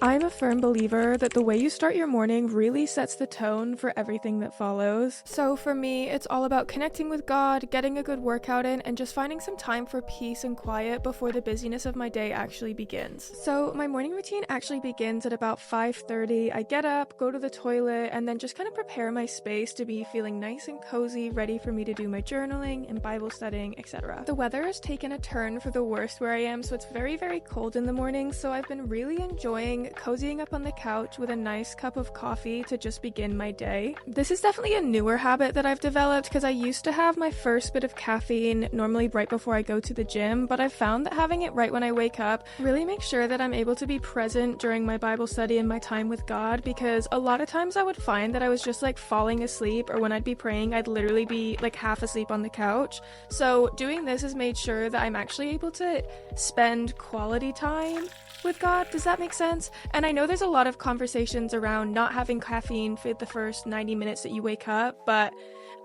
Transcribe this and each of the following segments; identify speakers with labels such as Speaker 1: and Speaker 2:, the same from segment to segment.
Speaker 1: I'm a firm believer that the way you start your morning really sets the tone for everything that follows. So for me, it's all about connecting with God, getting a good workout in, and just finding some time for peace and quiet before the busyness of my day actually begins. So my morning routine actually begins at about 5:30. I get up, go to the toilet, and then just kind of prepare my space to be feeling nice and cozy, ready for me to do my journaling and Bible studying, etc. The weather has taken a turn for the worst where I am, so it's very, very cold in the morning, so I've been really enjoying cozying up on the couch with a nice cup of coffee to just begin my day. This is definitely a newer habit that I've developed because I used to have my first bit of caffeine normally right before I go to the gym, but I've found that having it right when I wake up really makes sure that I'm able to be present during my Bible study and my time with God, because a lot of times I would find that I was just like falling asleep, or when I'd be praying I'd literally be like half asleep on the couch. So doing this has made sure that I'm actually able to spend quality time with God. Does that make sense? And I know there's a lot of conversations around not having caffeine for the first 90 minutes that you wake up, but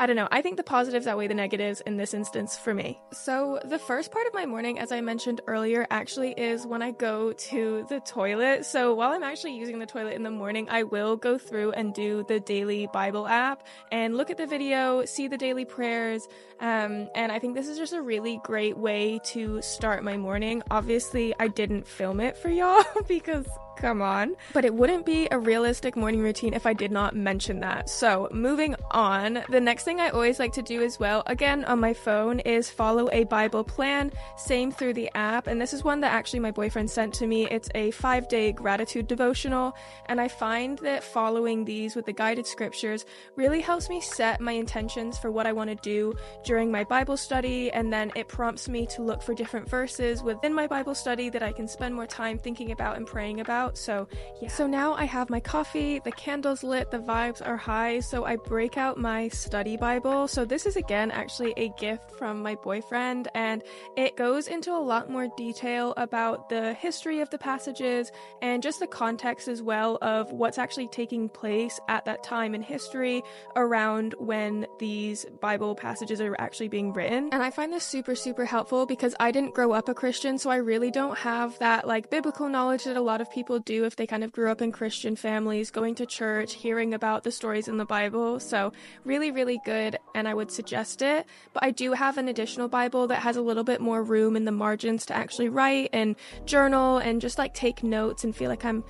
Speaker 1: I don't know. I think the positives outweigh the negatives in this instance for me. So the first part of my morning, as I mentioned earlier, actually is when I go to the toilet. So while I'm actually using the toilet in the morning, I will go through and do the daily Bible app and look at the video, see the daily prayers. And I think this is just a really great way to start my morning. Obviously, I didn't film it for y'all because come on. But it wouldn't be a realistic morning routine if I did not mention that. So moving on, the next thing I always like to do as well, again on my phone, is follow a Bible plan, same through the app. And this is one that actually my boyfriend sent to me. It's a 5-day gratitude devotional. And I find that following these with the guided scriptures really helps me set my intentions for what I want to do during my Bible study. And then it prompts me to look for different verses within my Bible study that I can spend more time thinking about and praying about. So yeah. So now I have my coffee, the candles lit, the vibes are high, so I break out my study Bible. So this is again actually a gift from my boyfriend, and it goes into a lot more detail about the history of the passages and just the context as well of what's actually taking place at that time in history around when these Bible passages are actually being written. And I find this super, super helpful because I didn't grow up a Christian, so I really don't have that like biblical knowledge that a lot of people do if they kind of grew up in Christian families, going to church, hearing about the stories in the Bible. So really, really good, and I would suggest it. But I do have an additional Bible that has a little bit more room in the margins to actually write and journal and just like take notes and feel like I'm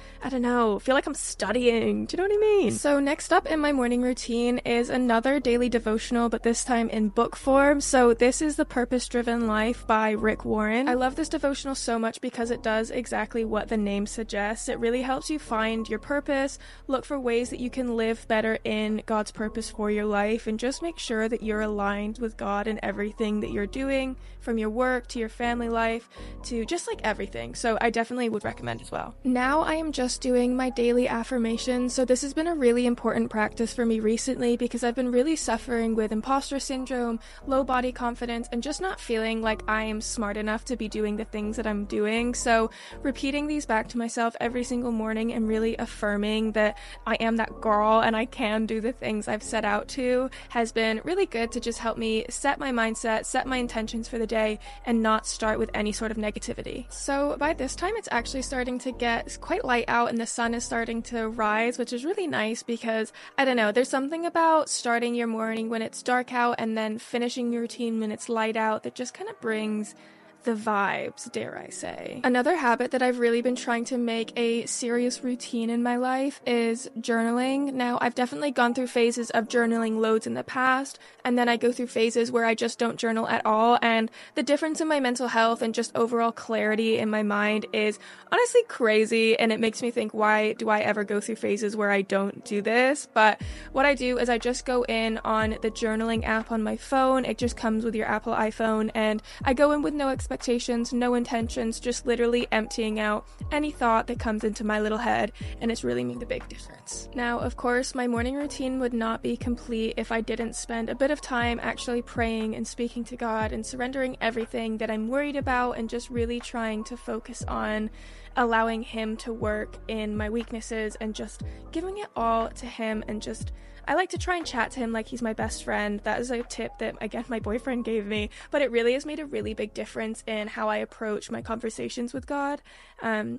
Speaker 1: studying. Do you know what I mean? So next up in my morning routine is another daily devotional, but this time in book form. So this is The Purpose-Driven Life by Rick Warren. I love this devotional so much because it does exactly what the name suggests. It really helps you find your purpose, look for ways that you can live better in God's purpose for your life, and just make sure that you're aligned with God in everything that you're doing, from your work to your family life to just like everything. So I definitely would recommend as well. Now I am just doing my daily affirmations. So this has been a really important practice for me recently because I've been really suffering with imposter syndrome, low body confidence, and just not feeling like I am smart enough to be doing the things that I'm doing. So repeating these back to myself every single morning and really affirming that I am that girl and I can do the things I've set out to has been really good to just help me set my mindset, set my intentions for the day, and not start with any sort of negativity. So by this time it's actually starting to get quite light out and the sun is starting to rise, which is really nice because I don't know, there's something about starting your morning when it's dark out and then finishing your routine when it's light out that just kind of brings the vibes, dare I say. Another habit that I've really been trying to make a serious routine in my life is journaling. Now, I've definitely gone through phases of journaling loads in the past, and then I go through phases where I just don't journal at all, and the difference in my mental health and just overall clarity in my mind is honestly crazy, and it makes me think, why do I ever go through phases where I don't do this? But what I do is I just go in on the journaling app on my phone. It just comes with your Apple iPhone, and I go in with no expectations, no intentions, just literally emptying out any thought that comes into my little head, and it's really made a big difference. Now, of course, my morning routine would not be complete if I didn't spend a bit of time actually praying and speaking to God and surrendering everything that I'm worried about and just really trying to focus on allowing him to work in my weaknesses and just giving it all to him. And just, I like to try and chat to him like he's my best friend. That is a tip that, again, my boyfriend gave me, but it really has made a really big difference in how I approach my conversations with God.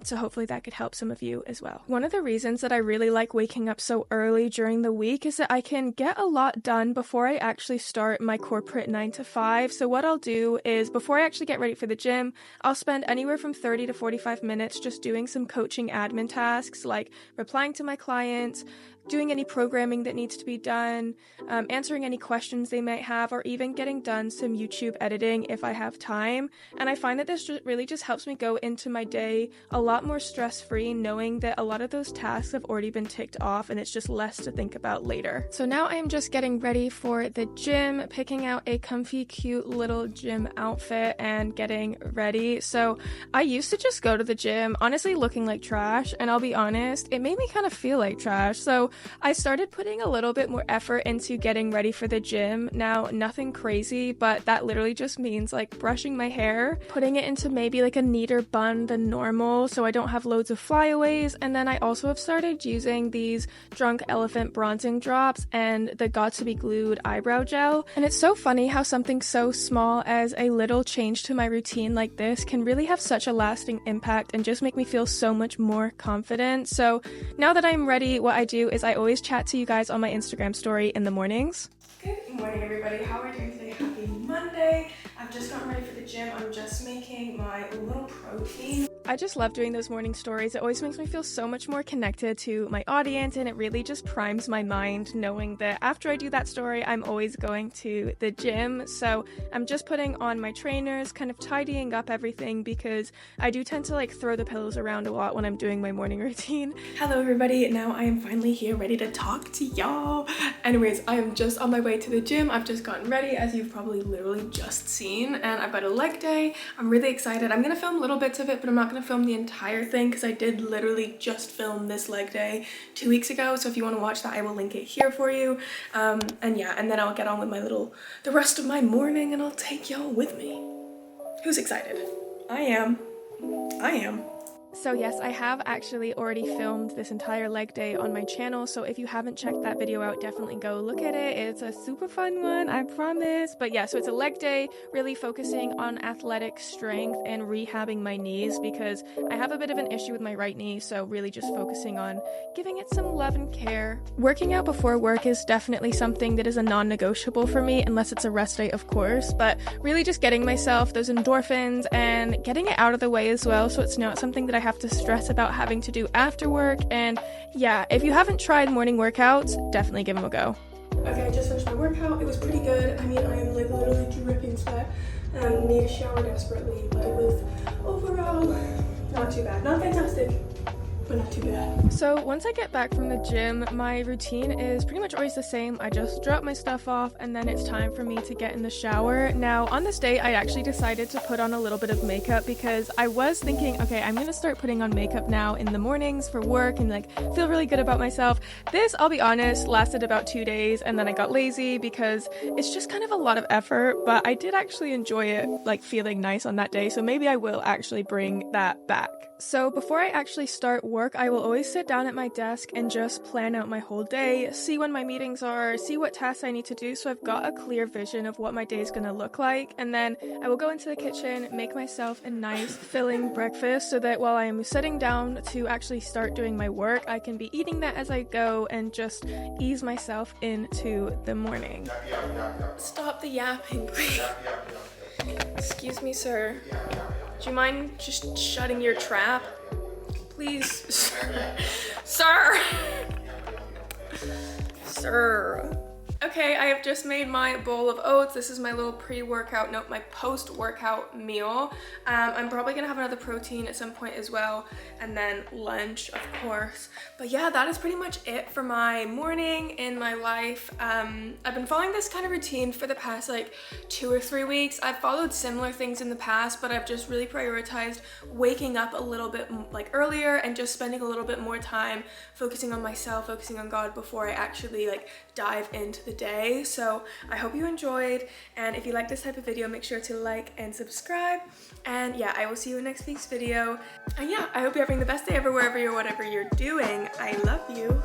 Speaker 1: So hopefully that could help some of you as well. One of the reasons that I really like waking up so early during the week is that I can get a lot done before I actually start my corporate 9 to 5. So what I'll do is, before I actually get ready for the gym, I'll spend anywhere from 30 to 45 minutes just doing some coaching admin tasks, like replying to my clients, doing any programming that needs to be done, answering any questions they might have, or even getting done some YouTube editing if I have time. And I find that this really just helps me go into my day a lot more stress-free, knowing that a lot of those tasks have already been ticked off and it's just less to think about later. So now I am just getting ready for the gym, picking out a comfy, cute little gym outfit and getting ready. So I used to just go to the gym, honestly looking like trash, and I'll be honest, it made me kind of feel like trash. So I started putting a little bit more effort into getting ready for the gym. Now, nothing crazy, but that literally just means like brushing my hair, putting it into maybe like a neater bun than normal so I don't have loads of flyaways. And then I also have started using these Drunk Elephant bronzing drops and the Got to Be Glued eyebrow gel. And it's so funny how something so small as a little change to my routine like this can really have such a lasting impact and just make me feel so much more confident. So now that I'm ready, what I do is I always chat to you guys on my Instagram story in the mornings. Good morning, everybody. How are you doing today? Happy Monday. I've just gotten ready for the gym. I'm just making my little protein. I just love doing those morning stories. It always makes me feel so much more connected to my audience, and it really just primes my mind knowing that after I do that story, I'm always going to the gym. So I'm just putting on my trainers, kind of tidying up everything because I do tend to like throw the pillows around a lot when I'm doing my morning routine. Hello, everybody. Now I am finally here ready to talk to y'all. Anyways, I am just on my way to the gym. I've just gotten ready, as you've probably literally just seen, and I've got a leg day. I'm really excited. I'm gonna film little bits of it, but I'm not gonna film the entire thing because I did literally just film this leg day 2 weeks ago. So if you want to watch that, I will link it here for you. And yeah, and then I'll get on with the rest of my morning and I'll take y'all with me. Who's excited? I am. So yes, I have actually already filmed this entire leg day on my channel, so if you haven't checked that video out, definitely go look at it. It's a super fun one, I promise. But yeah, so it's a leg day, really focusing on athletic strength and rehabbing my knees because I have a bit of an issue with my right knee, so really just focusing on giving it some love and care. Working out before work is definitely something that is a non-negotiable for me, unless it's a rest day, of course, but really just getting myself those endorphins and getting it out of the way as well, so it's not something that I have to stress about having to do after work. And yeah, if you haven't tried morning workouts, definitely give them a go. Okay, I just finished my workout. It was pretty good. I mean, I am like literally dripping sweat and need a shower desperately, but it was overall not too bad. Not fantastic, but not too bad. So once I get back from the gym, my routine is pretty much always the same. I just drop my stuff off and then it's time for me to get in the shower. Now on this day, I actually decided to put on a little bit of makeup because I was thinking, okay, I'm gonna start putting on makeup now in the mornings for work and like feel really good about myself. This, I'll be honest, lasted about 2 days and then I got lazy because it's just kind of a lot of effort, but I did actually enjoy it, like feeling nice on that day. So maybe I will actually bring that back. So before I actually start work, I will always sit down at my desk and just plan out my whole day, see when my meetings are, see what tasks I need to do so I've got a clear vision of what my day is going to look like. And then I will go into the kitchen, make myself a nice filling breakfast so that while I am sitting down to actually start doing my work, I can be eating that as I go and just ease myself into the morning. Stop the yapping, please. Excuse me, sir. Do you mind just shutting your trap? Please, sir. Sir. Okay, I have just made my bowl of oats. This is my little pre-workout, no, my post-workout meal. I'm probably gonna have another protein at some point as well, and then lunch, of course. But yeah, that is pretty much it for my morning in my life. I've been following this kind of routine for the past like 2 or 3 weeks. I've followed similar things in the past, but I've just really prioritized waking up a little bit like earlier and just spending a little bit more time focusing on myself, focusing on God before I actually like dive into the day. So I hope you enjoyed, and if you like this type of video, make sure to like and subscribe. And yeah, I will see you in next week's video. And yeah, I hope you're having the best day ever, wherever you're, whatever you're doing. I love you.